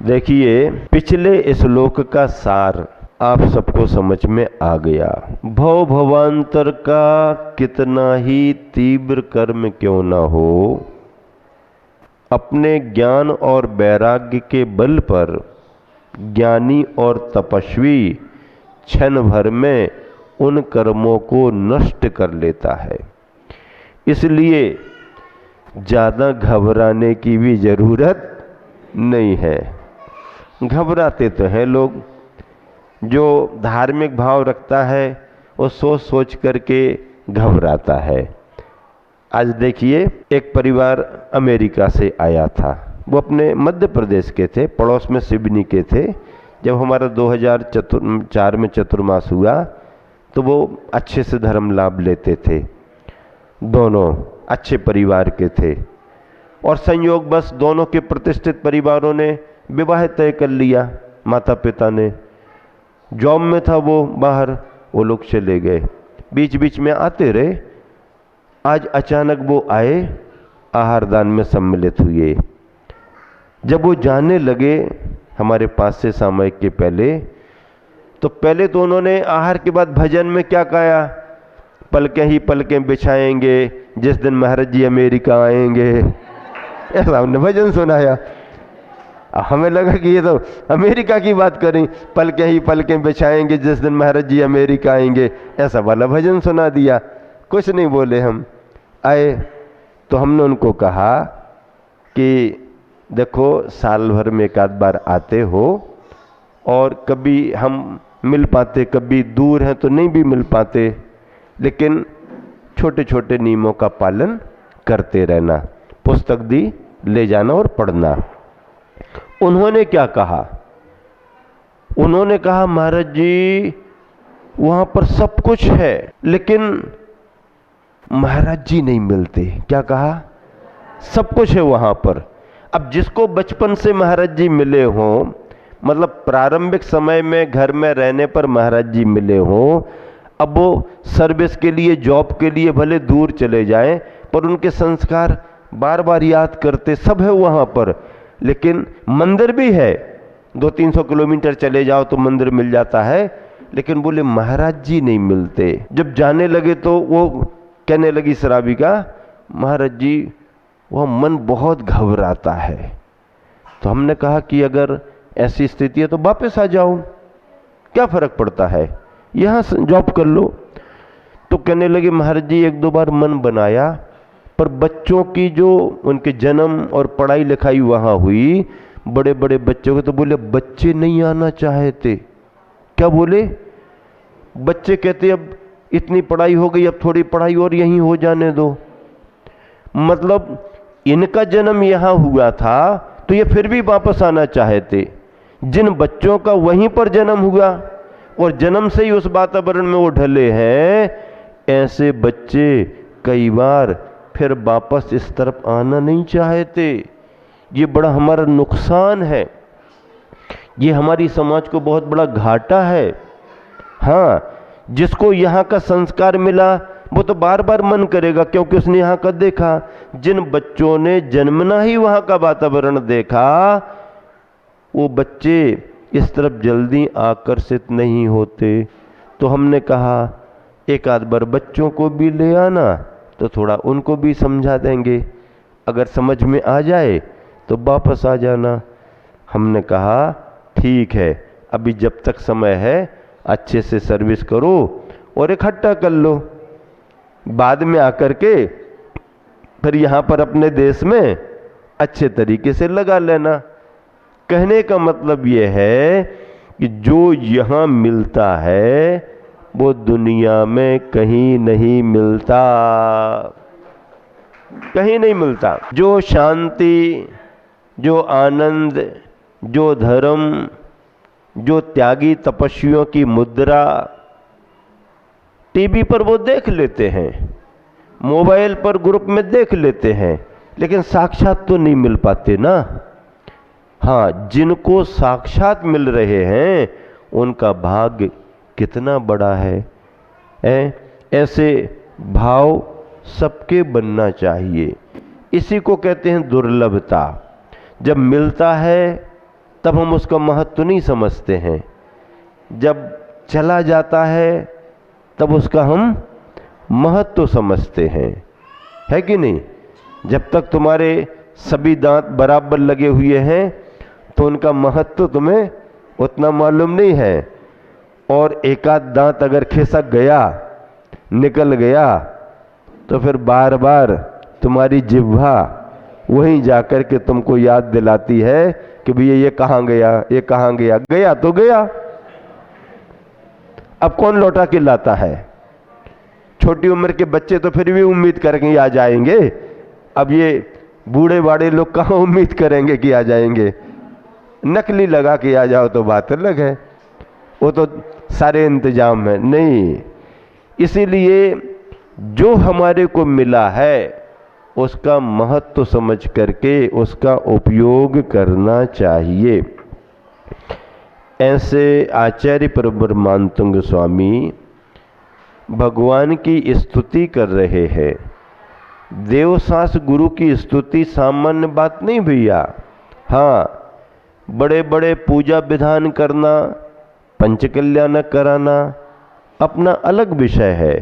देखिए, पिछले श्लोक का सार आप सबको समझ में आ गया। भव भवांतर का कितना ही तीव्र कर्म क्यों न हो, अपने ज्ञान और वैराग्य के बल पर ज्ञानी और तपस्वी क्षण भर में उन कर्मों को नष्ट कर लेता है। इसलिए ज़्यादा घबराने की भी ज़रूरत नहीं है। घबराते तो हैं लोग, जो धार्मिक भाव रखता है वो सोच सोच करके घबराता है। आज देखिए, एक परिवार अमेरिका से आया था। वो अपने मध्य प्रदेश के थे, पड़ोस में सिवनी के थे। जब हमारा 2004 में चतुर्मास हुआ तो वो अच्छे से धर्म लाभ लेते थे, दोनों अच्छे परिवार के थे। और संयोग बस दोनों के प्रतिष्ठित परिवारों ने विवाह तय कर लिया। माता पिता ने, जॉब में था वो बाहर, वो लोग चले गए, बीच बीच में आते रहे। आज अचानक वो आए, आहार दान में सम्मिलित हुए। जब वो जाने लगे हमारे पास से सामयिक के पहले, तो पहले तो उन्होंने आहार के बाद भजन में क्या कहा, पलकें ही पलकें बिछाएंगे जिस दिन महाराज जी अमेरिका आएंगे, ऐसा हमने भजन सुनाया। हमें लगा कि ये तो अमेरिका की बात करें, पलकें ही पलकें बिछाएंगे जिस दिन महाराज जी अमेरिका आएंगे, ऐसा वाला भजन सुना दिया। कुछ नहीं बोले। हम आए तो हमने उनको कहा कि देखो, साल भर में एक आध बार आते हो और कभी हम मिल पाते, कभी दूर हैं तो नहीं भी मिल पाते, लेकिन छोटे छोटे नियमों का पालन करते रहना, पुस्तक दी ले जाना और पढ़ना। उन्होंने क्या कहा, उन्होंने कहा महाराज जी वहां पर सब कुछ है लेकिन महाराज जी नहीं मिलते। क्या कहा? सब कुछ है वहां पर। अब जिसको बचपन से महाराज जी मिले हों, मतलब प्रारंभिक समय में घर में रहने पर महाराज जी मिले हों, अब वो सर्विस के लिए, जॉब के लिए भले दूर चले जाएं, पर उनके संस्कार बार बार याद करते, सब है वहाँ पर। लेकिन मंदिर भी है, 200-300 किलोमीटर चले जाओ तो मंदिर मिल जाता है, लेकिन बोले महाराज जी नहीं मिलते। जब जाने लगे तो वो कहने लगी श्राविका, महाराज जी वह मन बहुत घबराता है। तो हमने कहा कि अगर ऐसी स्थिति है तो वापस आ जाओ, क्या फर्क पड़ता है, यहाँ जॉब कर लो। तो कहने लगे महाराज जी एक दो बार मन बनाया, पर बच्चों की जो उनके जन्म और पढ़ाई लिखाई वहाँ हुई, बड़े बड़े बच्चों के, तो बोले बच्चे नहीं आना चाहते। क्या बोले? बच्चे कहते अब इतनी पढ़ाई हो गई, अब थोड़ी पढ़ाई और यहीं हो जाने दो। मतलब इनका जन्म यहाँ हुआ था तो ये फिर भी वापस आना चाहते। जिन बच्चों का वहीं पर जन्म हुआ और जन्म से ही उस वातावरण में वो ढले हैं, ऐसे बच्चे कई बार फिर वापस इस तरफ आना नहीं चाहते। ये बड़ा हमारा नुकसान है, ये हमारी समाज को बहुत बड़ा घाटा है। हाँ, जिसको यहाँ का संस्कार मिला वो तो बार बार मन करेगा, क्योंकि उसने यहाँ का देखा। जिन बच्चों ने जन्मना ही वहाँ का वातावरण देखा, वो बच्चे इस तरफ जल्दी आकर्षित नहीं होते। तो हमने कहा एक आध बार बच्चों को भी ले आना, तो थोड़ा उनको भी समझा देंगे, अगर समझ में आ जाए तो वापस आ जाना। हमने कहा ठीक है, अभी जब तक समय है अच्छे से सर्विस करो और इकट्ठा कर लो, बाद में आकर के फिर यहाँ पर अपने देश में अच्छे तरीके से लगा लेना। कहने का मतलब ये है कि जो यहाँ मिलता है वो दुनिया में कहीं नहीं मिलता, कहीं नहीं मिलता। जो शांति, जो आनंद, जो धर्म, जो त्यागी तपस्वियों की मुद्रा टीवी पर वो देख लेते हैं, मोबाइल पर ग्रुप में देख लेते हैं, लेकिन साक्षात तो नहीं मिल पाते ना। हाँ, जिनको साक्षात मिल रहे हैं उनका भाग्य कितना बड़ा है। ऐसे भाव सबके बनना चाहिए। इसी को कहते हैं दुर्लभता। जब मिलता है तब हम उसका महत्व नहीं समझते हैं। जब चला जाता है तब उसका हम महत्व समझते हैं, है कि नहीं? जब तक तुम्हारे सभी दांत बराबर लगे हुए हैं तो उनका महत्व तुम्हें उतना मालूम नहीं है। और एक आध दांत अगर खिसक गया, निकल गया, तो फिर बार बार तुम्हारी जिह्वा वहीं जाकर के तुमको याद दिलाती है कि भैया ये कहाँ गया, ये कहाँ गया। गया तो गया, अब कौन लौटा के लाता है? छोटी उम्र के बच्चे तो फिर भी उम्मीद करके आ जाएंगे, अब ये बूढ़े बाड़े लोग कहाँ उम्मीद करेंगे कि आ जाएंगे। नकली लगा के आ जाओ तो बात अलग है, वो तो सारे इंतजाम है। नहीं, इसीलिए जो हमारे को मिला है उसका महत्व समझ करके उसका उपयोग करना चाहिए। ऐसे आचार्य परब्रह्मानंद स्वामी भगवान की स्तुति कर रहे हैं। देवसास गुरु की स्तुति सामान्य बात नहीं भैया। हाँ, बड़े बड़े पूजा विधान करना, पंचकल्याणक कराना अपना अलग विषय है,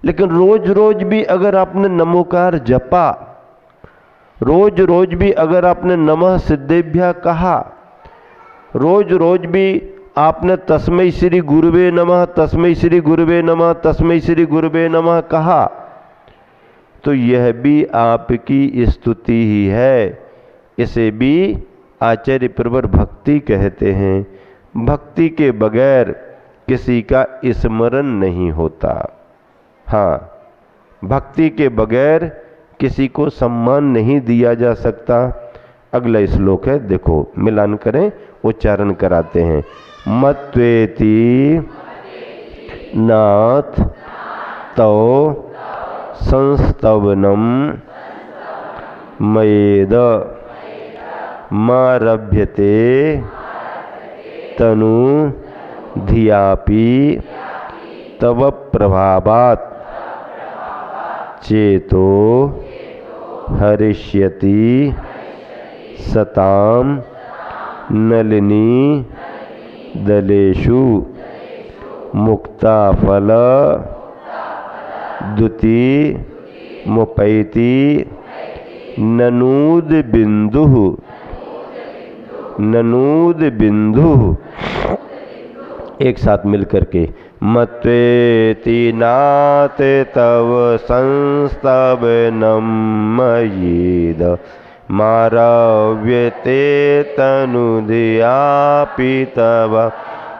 लेकिन रोज रोज भी अगर आपने नमोकार जपा, रोज रोज भी अगर आपने नमः सिद्धेभ्यः कहा, रोज रोज भी आपने तस्मै श्री गुरुवे नमः, तस्मै श्री गुरुवे नमः, तस्मै श्री गुरुवे नमः कहा, तो यह भी आपकी स्तुति ही है। इसे भी आचार्य प्रवर भक्ति कहते हैं। भक्ति के बगैर किसी का स्मरण नहीं होता। हाँ, भक्ति के बगैर किसी को सम्मान नहीं दिया जा सकता। अगला श्लोक है, देखो मिलान करें, उच्चारण कराते हैं। मत्वेति नाथ तौ संस्तवनम मयेद मारभ्यते तनु धियापि तव प्रभावात् चेतो हरिष्यति सताम नलिनी दलेषु मुक्ताफल दुति मुपैति ननूद बिंदु एक साथ मिलकर के। मत्वेति नाथ तव संस्तवनम मयेद मारव्यते तनुधियापि तव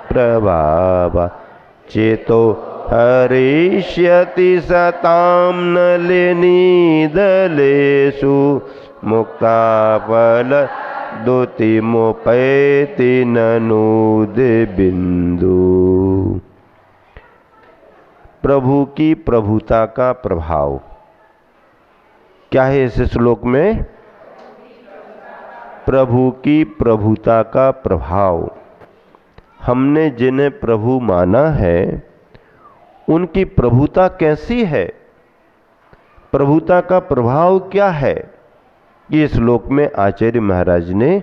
प्रभाव चेतो हरिष्यति सताम नलिनी दलेषु मुक्ताफल दुति मुपैति ननूद बिंदु। प्रभु की प्रभुता का प्रभाव क्या है इस श्लोक में? प्रभु की प्रभुता का प्रभाव। हमने जिन्हें प्रभु माना है उनकी प्रभुता कैसी है, प्रभुता का प्रभाव क्या है, ये श्लोक में आचार्य महाराज ने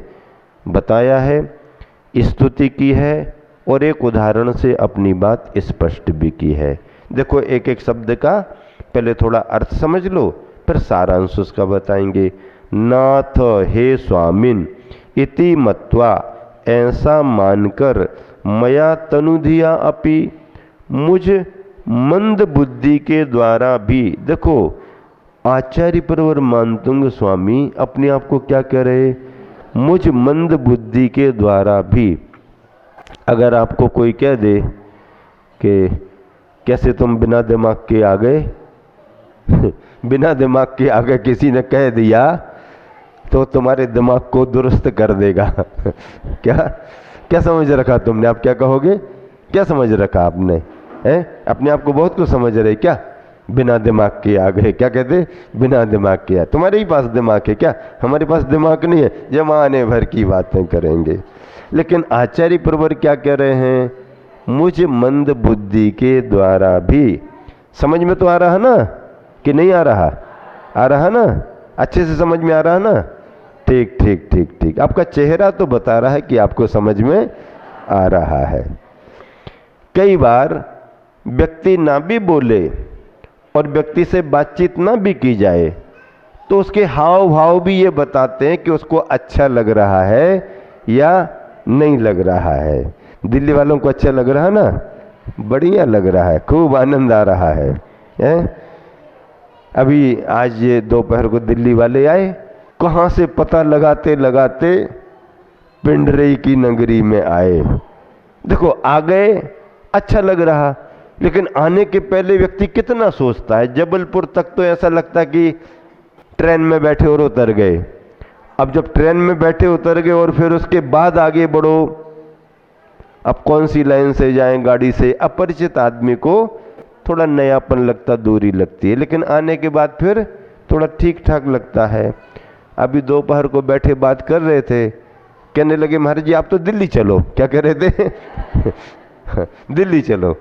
बताया है, स्तुति की है और एक उदाहरण से अपनी बात स्पष्ट भी की है। देखो एक एक शब्द का पहले थोड़ा अर्थ समझ लो, फिर सारांश उसका बताएंगे। नाथ हे स्वामिन इति मत्वा, ऐसा मानकर, मया तनुधिया अपि, मुझ मंद बुद्धि के द्वारा भी। देखो आचार्य परब्रह्मानंद स्वामी अपने आप को क्या कह रहे? मुझ मंद बुद्धि के द्वारा भी। अगर आपको कोई कह दे कि कैसे तुम बिना दिमाग के आ गए बिना दिमाग के आगे किसी ने कह दिया तो तुम्हारे दिमाग को दुरुस्त कर देगा क्या क्या समझ रखा तुमने? आप क्या कहोगे? क्या समझ रखा आपने? हैं? अपने आप को बहुत कुछ समझ रहे क्या? बिना दिमाग के आ गए, क्या कहते? बिना दिमाग के आ। तुम्हारे ही पास दिमाग है क्या? हमारे पास दिमाग नहीं है, जमाने भर की बातें करेंगे। लेकिन आचार्य प्रवर क्या कह रहे हैं? मुझ मंद बुद्धि के द्वारा भी। समझ में तो आ रहा ना कि नहीं आ रहा? आ रहा ना? अच्छे से समझ में आ रहा ना? ठीक ठीक ठीक ठीक, आपका चेहरा तो बता रहा है कि आपको समझ में आ रहा है। कई बार व्यक्ति ना भी बोले और व्यक्ति से बातचीत ना भी की जाए तो उसके हाव भाव भी ये बताते हैं कि उसको अच्छा लग रहा है या नहीं लग रहा है। दिल्ली वालों को अच्छा लग रहा है ना, बढ़िया लग रहा है, खूब आनंद आ रहा है, अभी आज ये दोपहर को दिल्ली वाले आए, कहाँ से पता लगाते लगाते पिंडरई की नगरी में आए। देखो आ गए, अच्छा लग रहा, लेकिन आने के पहले व्यक्ति कितना सोचता है। जबलपुर तक तो ऐसा लगता है कि ट्रेन में बैठे और उतर गए। अब जब ट्रेन में बैठे उतर गए और फिर उसके बाद आगे बढ़ो, अब कौन सी लाइन से जाएं, गाड़ी से। अपरिचित आदमी को थोड़ा नयापन लगता, दूरी लगती है, लेकिन आने के बाद फिर थोड़ा ठीक ठाक लगता है। अभी दोपहर को बैठे बात कर रहे थे, कहने लगे महाराज जी आप तो दिल्ली चलो। क्या कह रहे थे? दिल्ली चलो,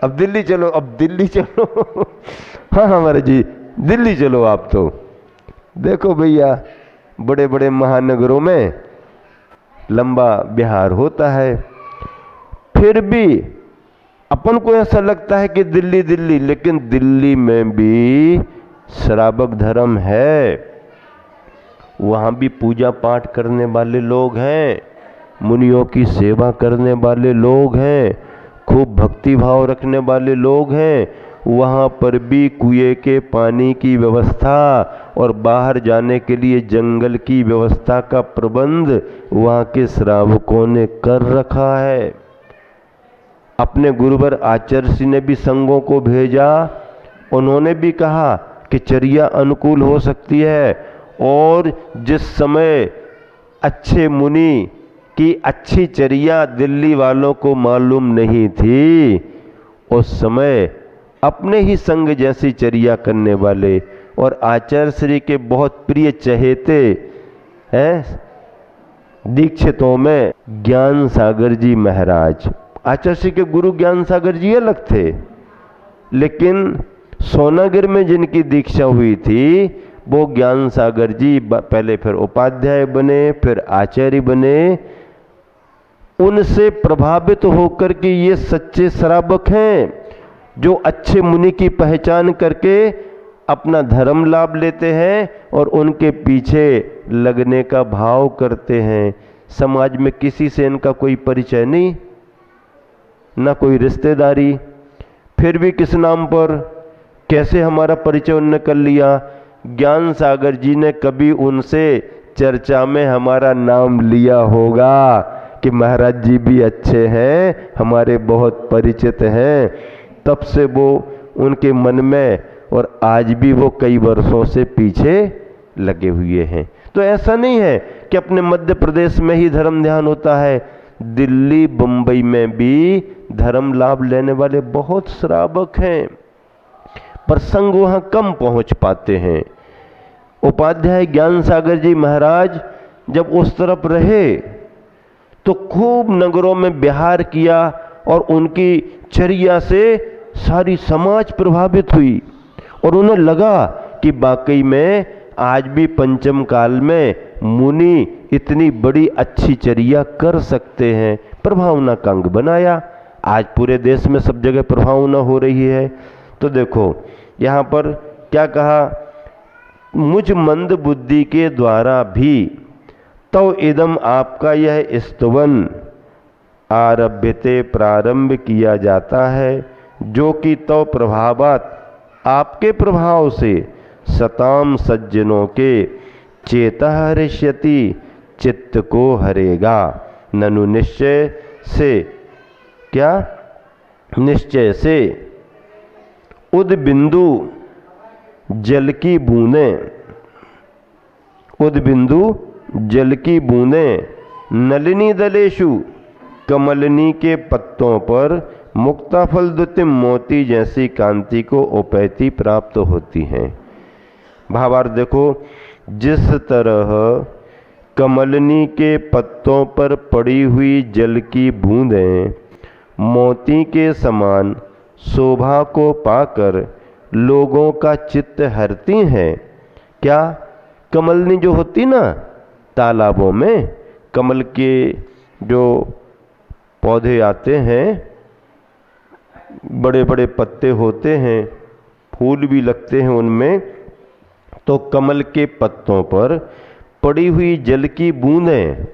अब दिल्ली चलो, अब दिल्ली चलो। हाँ हाँ महाराज जी दिल्ली चलो आप तो। देखो भैया, बड़े बड़े महानगरों में लंबा बिहार होता है, फिर भी अपन को ऐसा लगता है कि दिल्ली दिल्ली, लेकिन दिल्ली में भी श्रावक धर्म है। वहाँ भी पूजा पाठ करने वाले लोग हैं, मुनियों की सेवा करने वाले लोग हैं, खूब भक्ति भाव रखने वाले लोग हैं। वहाँ पर भी कुएं के पानी की व्यवस्था और बाहर जाने के लिए जंगल की व्यवस्था का प्रबंध वहाँ के श्रावकों ने कर रखा है। अपने गुरुवर आचार्य ने भी संघों को भेजा, उन्होंने भी कहा कि चर्या अनुकूल हो सकती है, और जिस समय अच्छे मुनि की अच्छी चर्या दिल्ली वालों को मालूम नहीं थी, उस समय अपने ही संग जैसी चर्या करने वाले और आचार्य श्री के बहुत प्रिय चहेते हैं दीक्षितों में ज्ञान सागर जी महाराज। आचार्य श्री के गुरु ज्ञान सागर जी अलग थे, लेकिन सोनागिर में जिनकी दीक्षा हुई थी वो ज्ञान सागर जी पहले फिर उपाध्याय बने, फिर आचार्य बने। उनसे प्रभावित होकर के ये सच्चे श्रावक हैं जो अच्छे मुनि की पहचान करके अपना धर्म लाभ लेते हैं और उनके पीछे लगने का भाव करते हैं। समाज में किसी से इनका कोई परिचय नहीं, ना कोई रिश्तेदारी, फिर भी किस नाम पर, कैसे हमारा परिचय उनने कर लिया। ज्ञान सागर जी ने कभी उनसे चर्चा में हमारा नाम लिया होगा कि महाराज जी भी अच्छे हैं, हमारे बहुत परिचित हैं, तब से वो उनके मन में, और आज भी वो कई वर्षों से पीछे लगे हुए हैं। तो ऐसा नहीं है कि अपने मध्य प्रदेश में ही धर्म ध्यान होता है, दिल्ली बंबई में भी धर्म लाभ लेने वाले बहुत श्रावक हैं, पर संग वहां कम पहुंच पाते हैं। उपाध्याय ज्ञान सागर जी महाराज जब उस तरफ रहे तो खूब नगरों में विहार किया और उनकी चर्या से सारी समाज प्रभावित हुई, और उन्हें लगा कि वाकई में आज भी पंचम काल में मुनि इतनी बड़ी अच्छी चर्या कर सकते हैं। प्रभावना का अंग बनाया, आज पूरे देश में सब जगह प्रभावना हो रही है। तो देखो यहाँ पर क्या कहा, मुझ मंद बुद्धि के द्वारा भी तो इदम आपका यह स्तवन आरभ्यते प्रारंभ किया जाता है, जो कि तो प्रभावात आपके प्रभाव से सताम सज्जनों के चेतः हरिष्यति चित्त को हरेगा। ननु निश्चय से, क्या निश्चय से उद बिंदु जल की बूंदें, उद बिंदु जल की बूंदें नलिनी दलेशु कमलनी के पत्तों पर मुक्ताफल द्युतिम मोती जैसी कांति को उपैती प्राप्त होती हैं। भावार्थ देखो, जिस तरह कमलनी के पत्तों पर पड़ी हुई जल की बूंदें मोती के समान शोभा को पाकर लोगों का चित्त हरती हैं। क्या कमलनी जो होती ना, तालाबों में कमल के जो पौधे आते हैं, बड़े बड़े पत्ते होते हैं, फूल भी लगते हैं उनमें, तो कमल के पत्तों पर पड़ी हुई जल की बूंदें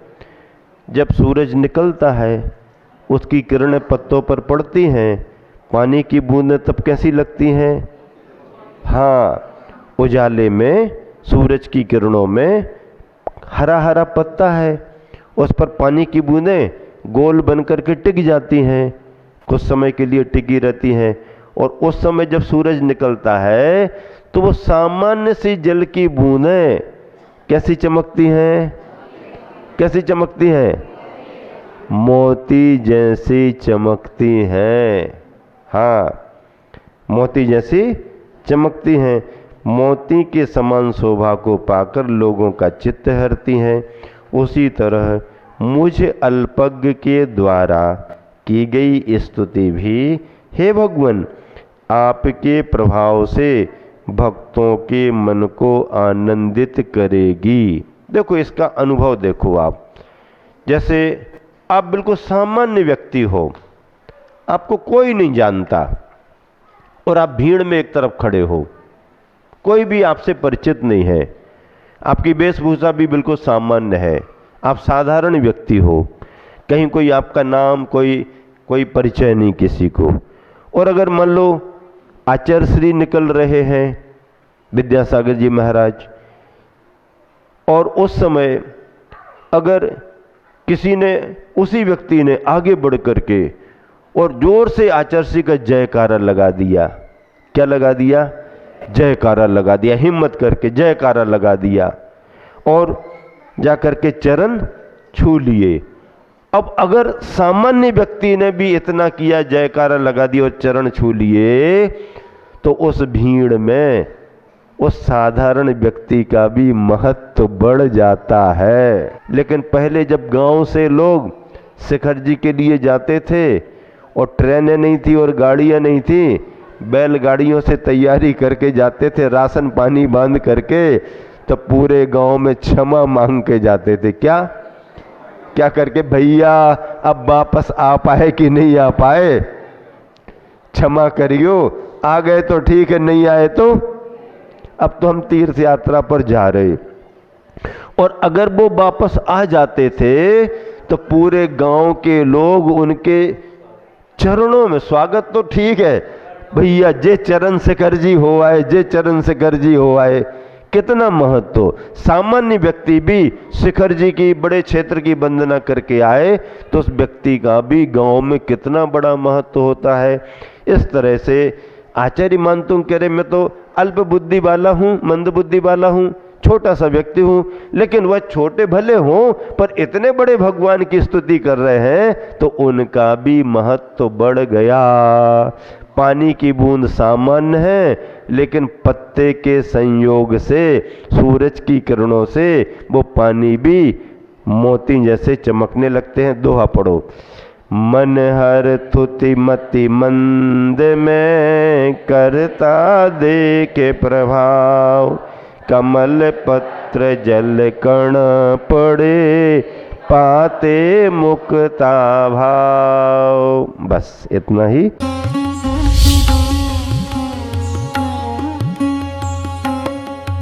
जब सूरज निकलता है उसकी किरणें पत्तों पर पड़ती हैं, पानी की बूंदें तब कैसी लगती हैं? हाँ, उजाले में सूरज की किरणों में हरा हरा पत्ता है, उस पर पानी की बूंदें गोल बनकर के टिक जाती हैं, कुछ समय के लिए टिकी रहती हैं, और उस समय जब सूरज निकलता है तो वो सामान्य सी जल की बूंदें कैसी चमकती हैं? कैसी चमकती हैं? मोती जैसी चमकती हैं। हाँ, मोती जैसी चमकती हैं। मोती के समान शोभा को पाकर लोगों का चित्त हरती हैं। उसी तरह मुझ अल्पज्ञ के द्वारा की गई स्तुति भी हे भगवान आपके प्रभाव से भक्तों के मन को आनंदित करेगी। देखो इसका अनुभव देखो आप, जैसे आप बिल्कुल सामान्य व्यक्ति हो, आपको कोई नहीं जानता और आप भीड़ में एक तरफ खड़े हो, कोई भी आपसे परिचित नहीं है, आपकी वेशभूषा भी बिल्कुल सामान्य है, आप साधारण व्यक्ति हो, कहीं कोई आपका नाम कोई परिचय नहीं किसी को, और अगर मान लो आचार्य श्री निकल रहे हैं विद्यासागर जी महाराज, और उस समय अगर किसी ने, उसी व्यक्ति ने आगे बढ़ करके और जोर से आचार्य श्री का जयकारा लगा दिया, क्या लगा दिया? जयकारा लगा दिया, हिम्मत करके जयकारा लगा दिया, और जाकर के चरण छू लिए। अब अगर सामान्य व्यक्ति ने भी इतना किया, जयकारा लगा दिया और चरण छू लिए, तो उस भीड़ में उस साधारण व्यक्ति का भी महत्व बढ़ जाता है। लेकिन पहले जब गांव से लोग शिखर जी के लिए जाते थे और ट्रेनें नहीं थी और गाड़ियां नहीं थी, बैलगाड़ियों से तैयारी करके जाते थे, राशन पानी बांध करके, तो पूरे गांव में क्षमा मांग के जाते थे। क्या करके? भैया अब वापस आ पाए कि नहीं आ पाए, क्षमा करियो, आ गए तो ठीक है, नहीं आए तो अब तो हम तीर्थ यात्रा पर जा रहे। और अगर वो वापस आ जाते थे तो पूरे गांव के लोग उनके चरणों में, स्वागत तो ठीक है भैया, जे चरण शिखर जी हो आए, जे चरण शिखर जी हो आए, कितना महत्व। सामान्य व्यक्ति भी शिखर जी की बड़े क्षेत्र की वंदना करके आए तो उस व्यक्ति का भी गांव में कितना बड़ा महत्व होता है। इस तरह से आचार्य मानतुंग कह रहे, मैं तो अल्प बुद्धि वाला हूँ, मंद बुद्धि वाला हूँ, छोटा सा व्यक्ति हूँ, लेकिन वह छोटे भले हों पर इतने बड़े भगवान की स्तुति कर रहे हैं तो उनका भी महत्व बढ़ गया। पानी की बूंद सामान्य है, लेकिन पत्ते के संयोग से, सूरज की किरणों से वो पानी भी मोती जैसे चमकने लगते हैं। दोहा पढ़ो। मन हर थुति मति मंद में करता दे के प्रभाव, कमल पत्र जल कण पड़े पाते मुक्ता भाव। बस इतना ही।